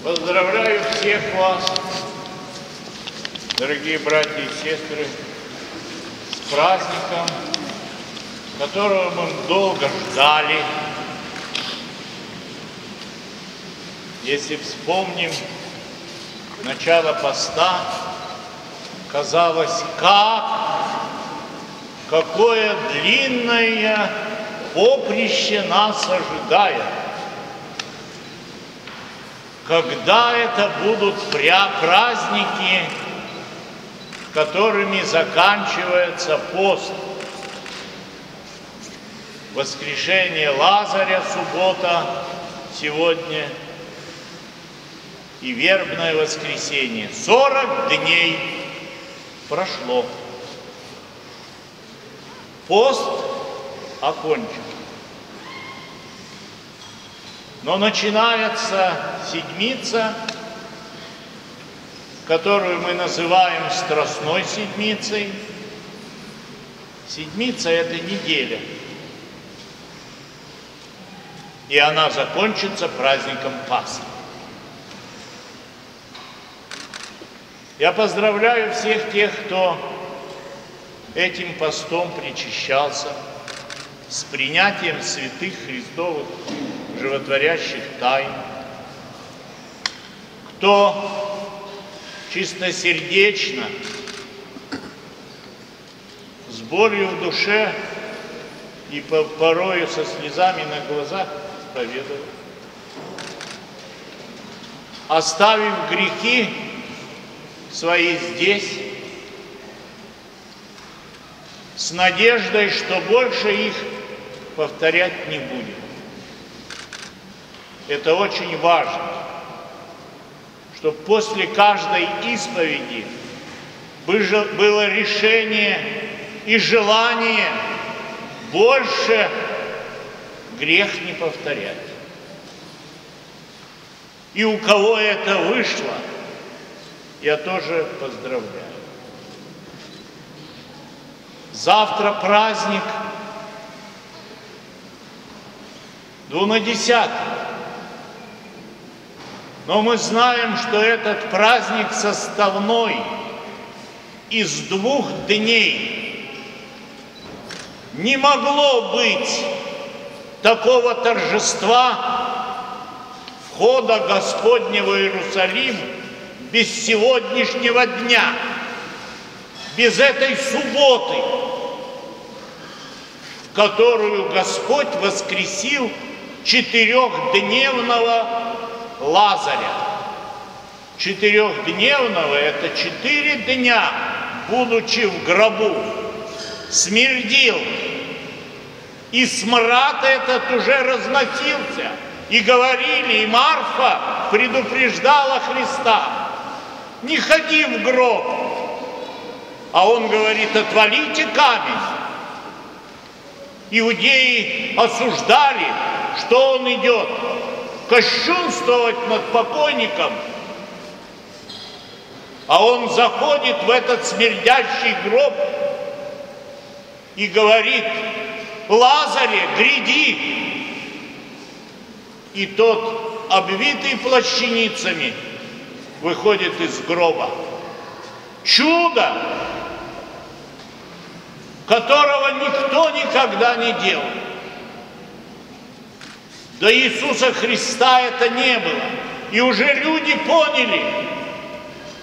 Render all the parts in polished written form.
Поздравляю всех вас, дорогие братья и сестры, с праздником, которого мы долго ждали. Если вспомним начало поста, казалось, какое длинное поприще нас ожидает. Когда это будут праздники, которыми заканчивается пост? Воскрешение Лазаря, суббота сегодня, и вербное воскресенье. 40 дней прошло. Пост окончен. Но начинается седмица, которую мы называем Страстной седмицей. Седмица – это неделя. И она закончится праздником Пасхи. Я поздравляю всех тех, кто этим постом причащался, с принятием святых Христовых животворящих тайн, кто чистосердечно, с болью в душе и порою со слезами на глазах исповедовал, оставив грехи свои здесь, с надеждой, что больше их повторять не будет. Это очень важно, чтобы после каждой исповеди было решение и желание больше грех не повторять. И у кого это вышло, я тоже поздравляю. Завтра праздник Двунадесятый. Но мы знаем, что этот праздник составной из 2 дней. Не могло быть такого торжества входа Господня в Иерусалим без сегодняшнего дня, без этой субботы, в которую Господь воскресил 4-дневного Лазаря. 4-дневного – это 4 дня, будучи в гробу, смердил. И смрад этот уже разносился. И говорили, и Марфа предупреждала Христа: не ходи в гроб. А он говорит: отвалите камень. Иудеи осуждали, что он идет кощунствовать над покойником, а он заходит в этот смердящий гроб и говорит: Лазаре, гряди! И тот, обвитый плащаницами, выходит из гроба. Чудо, которого никто никогда не делал. До Иисуса Христа это не было. И уже люди поняли,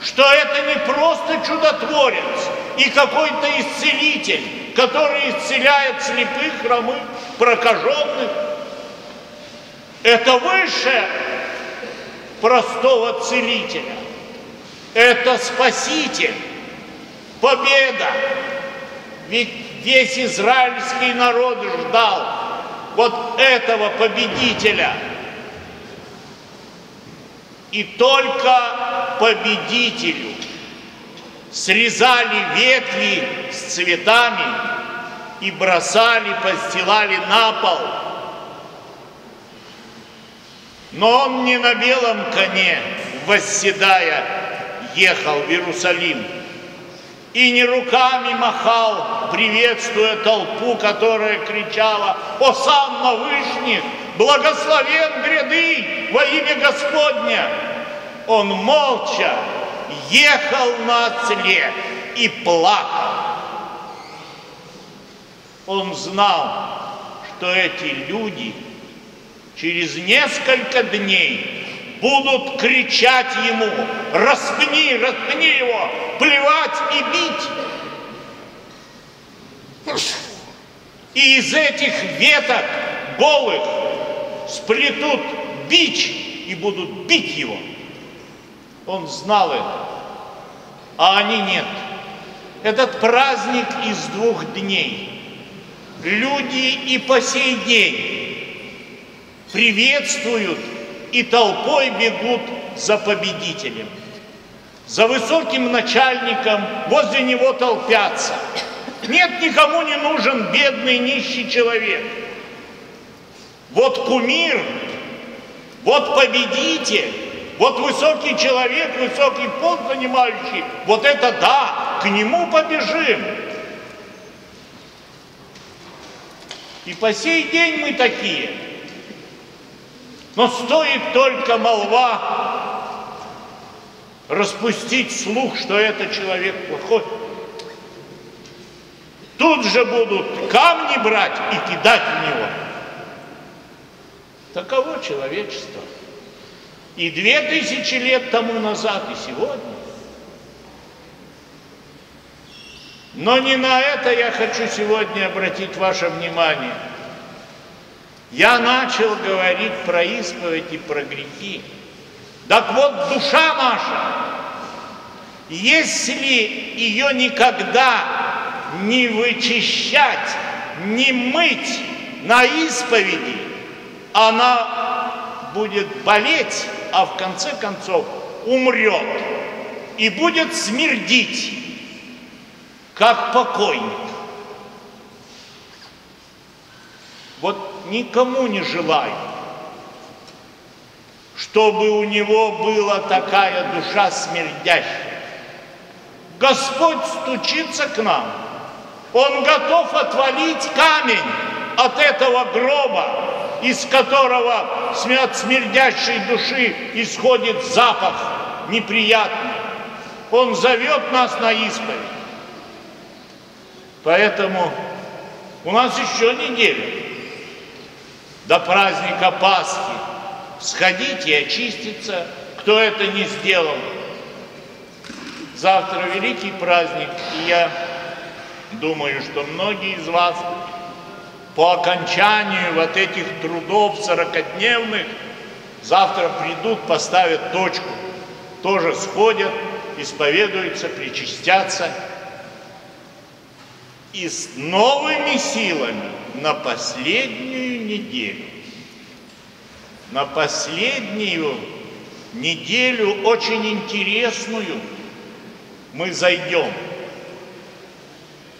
что это не просто чудотворец и какой-то исцелитель, который исцеляет слепых, хромых, прокаженных. Это выше простого целителя. Это Спаситель, победа. Ведь весь израильский народ ждал вот этого победителя. И только победителю срезали ветви с цветами и бросали, постилали на пол. Но он не на белом коне, восседая, ехал в Иерусалим. И не руками махал, приветствуя толпу, которая кричала: «Осанна Вышних! Благословен гряды во имя Господня!» Он молча ехал на осле и плакал. Он знал, что эти люди через несколько дней будут кричать ему: распни, распни его, плевать и бить. И из этих веток голых сплетут бич и будут бить его. Он знал это, а они нет. Этот праздник из 2 дней. Люди и по сей день приветствуют и толпой бегут за победителем. За высоким начальником, возле него толпятся. Нет, никому не нужен бедный, нищий человек. Вот кумир, вот победитель, вот высокий человек, высокий пост занимающий, вот это да, к нему побежим. И по сей день мы такие. Но стоит только молва распустить слух, что это человек плохой, тут же будут камни брать и кидать в него. Таково человечество. И 2000 лет тому назад, и сегодня. Но не на это я хочу сегодня обратить ваше внимание. Я начал говорить про исповедь и про грехи. Так вот, душа наша, если ее никогда не вычищать, не мыть на исповеди, она будет болеть, а в конце концов умрет и будет смердить, как покойник. Вот никому не желаю, чтобы у него была такая душа смердящая. Господь стучится к нам. Он готов отвалить камень от этого гроба, из которого от смердящей души исходит запах неприятный. Он зовет нас на исповедь. Поэтому у нас еще неделя до праздника Пасхи. Сходите и очиститься, кто это не сделал. Завтра великий праздник, и я думаю, что многие из вас по окончанию вот этих трудов 40-дневных завтра придут, поставят точку, тоже сходят, исповедуются, причастятся. И с новыми силами на последнюю неделю, очень интересную, мы зайдем,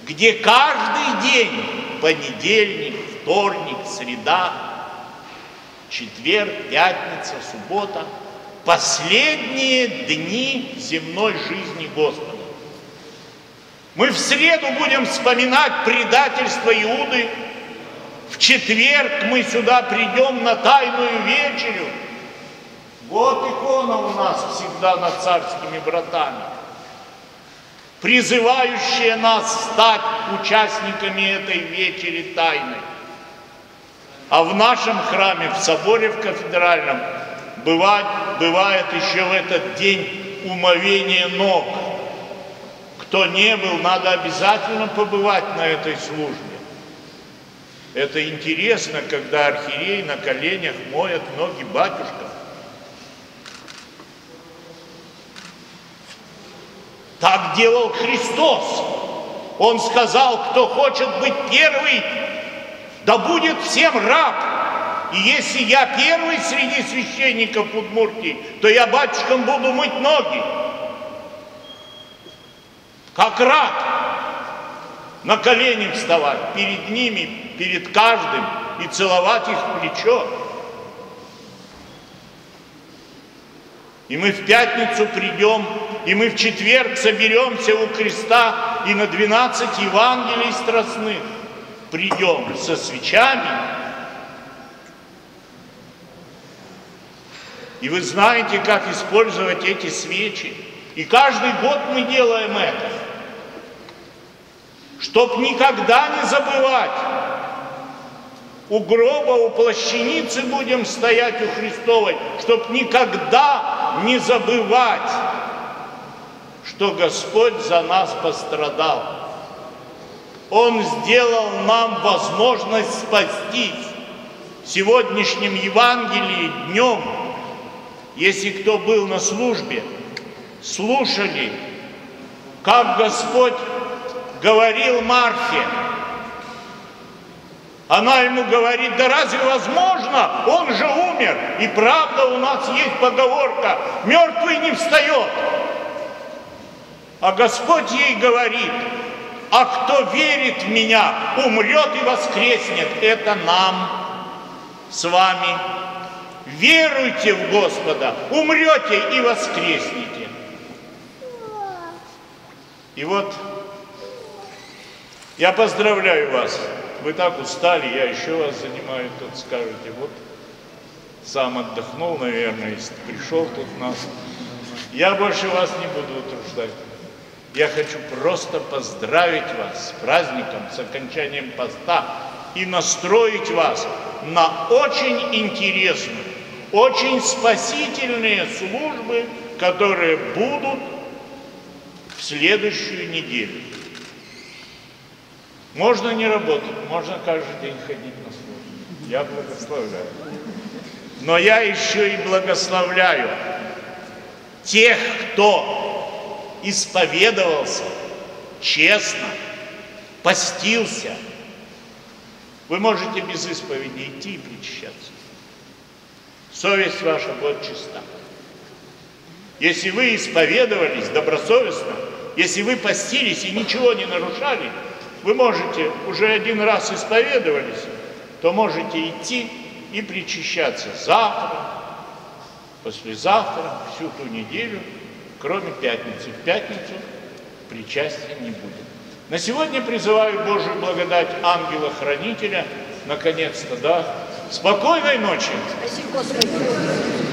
где каждый день, понедельник, вторник, среда, четверг, пятница, суббота, последние дни земной жизни Господа. Мы в среду будем вспоминать предательство Иуды, в четверг мы сюда придем на Тайную вечерю. Вот икона у нас всегда над царскими вратами, призывающая нас стать участниками этой вечери тайной. А в нашем храме, в соборе в кафедральном, бывает еще в этот день умовение ног. Кто не был, надо обязательно побывать на этой службе. Это интересно, когда архиерей на коленях моет ноги батюшкам. Так делал Христос. Он сказал: кто хочет быть первый, да будет всем раб. И если я первый среди священников Удмуртии, то я батюшкам буду мыть ноги. Как раб, на колени вставать перед ними, перед каждым и целовать их в плечо. И мы в пятницу придем, и мы в четверг соберемся у креста, и на 12 Евангелий страстных придем со свечами. И вы знаете, как использовать эти свечи. И каждый год мы делаем это. Чтоб никогда не забывать. У гроба, у плащаницы будем стоять у Христовой, чтоб никогда не забывать, что Господь за нас пострадал. Он сделал нам возможность спастись. В сегодняшнем Евангелии днем, если кто был на службе, слушали, как Господь говорил Марфе. Она ему говорит: да разве возможно? Он же умер. И правда, у нас есть поговорка: мертвый не встает. А Господь ей говорит: а кто верит в меня, умрет и воскреснет. Это нам с вами. Веруйте в Господа, умрете и воскреснете. И вот я поздравляю вас. Вы так устали, я еще вас занимаю, тут скажете, вот сам отдохнул, наверное, если пришел тут нас. Я больше вас не буду утруждать. Я хочу просто поздравить вас с праздником, с окончанием поста и настроить вас на очень интересную, очень спасительные службы, которые будут в следующую неделю. Можно не работать, можно каждый день ходить на службу. Я благословляю. Но я еще и благословляю тех, кто исповедовался честно, постился. Вы можете без исповеди идти и причащаться. Совесть ваша будет чиста. Если вы исповедовались добросовестно, если вы постились и ничего не нарушали, вы можете, уже один раз исповедовались, то можете идти и причащаться завтра, послезавтра, всю ту неделю, кроме пятницы. В пятницу причастия не будет. На сегодня призываю Божию благодать ангела-хранителя, наконец-то, да. Спокойной ночи! Спасибо, Господи!